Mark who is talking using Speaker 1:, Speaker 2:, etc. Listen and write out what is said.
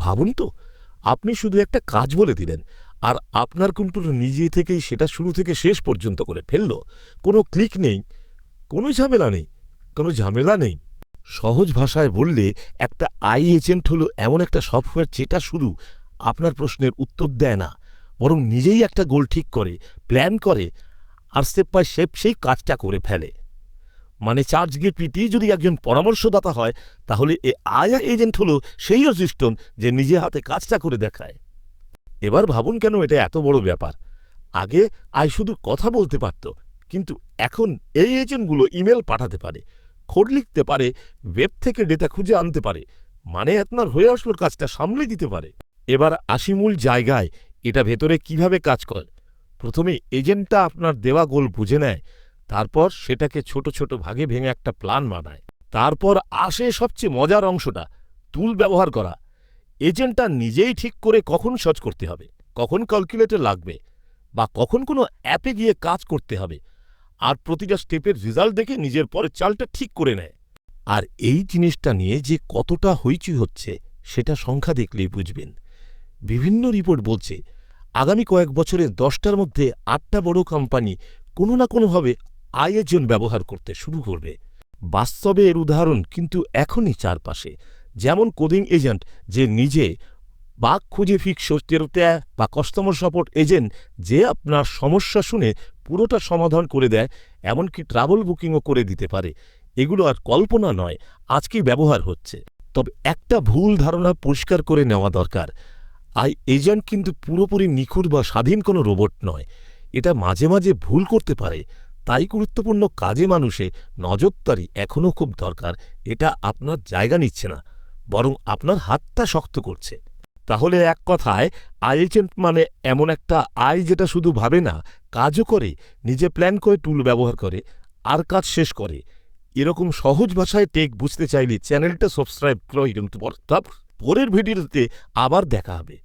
Speaker 1: ভাবুন তো, আপনি শুধু একটা কাজ বলে দিলেন, আর আপনার কম্পিউটার নিজে থেকেই সেটা শুরু থেকে শেষ পর্যন্ত করে ফেলল। কোনো ক্লিক নেই, কোনো ঝামেলা নেই, কোনো ঝামেলা নেই। সহজ ভাষায় বললে, একটা আই এজেন্ট হলো এমন একটা সফটওয়্যার যেটা শুধু আপনার প্রশ্নের উত্তর দেয় না, বরং নিজেই একটা গোল ঠিক করে, প্ল্যান করে, আর স্টেপ বাই স্টেপ সেই কাজটা করে ফেলে। মানে ChatGPT যদি একজন পরামর্শদাতা হয়, তাহলে আই এজেন্ট হলো সেই অ্যাসিস্ট্যান্ট যে নিজে হাতে কাজটা করে দেখায়। এবার ভাবুন কেন এটা এত বড় ব্যাপার। আগে আই শুধু কথা বলতে পারত, কিন্তু এখন এই এজেন্টগুলো ইমেল পাঠাতে পারে, কোড লিখতে পারে, ওয়েব থেকে ডেটা খুঁজে আনতে পারে, মানে আপনার হয়ে আসলো কাজটা সামলে দিতে পারে। এবার আসি মূল জায়গায়, এটা ভেতরে কিভাবে কাজ করে। প্রথমে এজেন্টটা আপনার দেওয়া গোল বুঝে নেয়, তারপর সেটাকে ছোট ছোট ভাগে ভেঙে একটা প্ল্যান বানায়। তারপর আসে সবচেয়ে মজার অংশটা, টুল ব্যবহার করা। এজেন্টটা নিজেই ঠিক করে কখন সার্চ করতে হবে, কখন ক্যালকুলেটর লাগবে, বা কখন কোনো অ্যাপে গিয়ে কাজ করতে হবে, আর প্রতিটা স্টেপের রেজাল্ট দেখে নিজের পরের চালটা ঠিক করে নেয়। আর এই জিনিসটা নিয়ে যে কতটা হইচই হচ্ছে, সেটা সংখ্যা দেখলেই বুঝবেন। বিভিন্ন রিপোর্ট বলছে, আগামী কয়েক বছরে 10টার মধ্যে 8টা বড় কোম্পানি কোনো না কোনোভাবে আই এজেন্ট ব্যবহার করতে শুরু করবে। বাস্তবে এর উদাহরণ কিন্তু এখনই চারপাশে। যেমন কোডিং এজেন্ট যে নিজে বাগ খুঁজে ফিক্স করতে দেয়, বা কাস্টমার সাপোর্ট এজেন্ট যে আপনার সমস্যা শুনে পুরোটা সমাধান করে দেয়, এমনকি ট্রাভেল বুকিংও করে দিতে পারে। এগুলো আর কল্পনা নয়, আজকেই ব্যবহার হচ্ছে। তবে একটা ভুল ধারণা পরিষ্কার করে নেওয়া দরকার, আই এজেন্ট কিন্তু পুরোপুরি নিখুঁত বা স্বাধীন কোনো রোবট নয়। এটা মাঝে মাঝে ভুল করতে পারে, তাই গুরুত্বপূর্ণ কাজে মানুষে নজরদারি এখনও খুব দরকার। এটা আপনার জায়গা নিচ্ছে না, বরং আপনার হাতটা শক্ত করছে। তাহলে এক কথায়, আই এজেন্ট মানে এমন একটা আই যেটা শুধু ভাবে না, কাজও করে, নিজে প্ল্যান করে, টুল ব্যবহার করে, আর কাজ শেষ করে। এরকম সহজ ভাষায় টেক বুঝতে চাইলে চ্যানেলটা সাবস্ক্রাইব করে। পরের ভিডিওতে আবার দেখা হবে।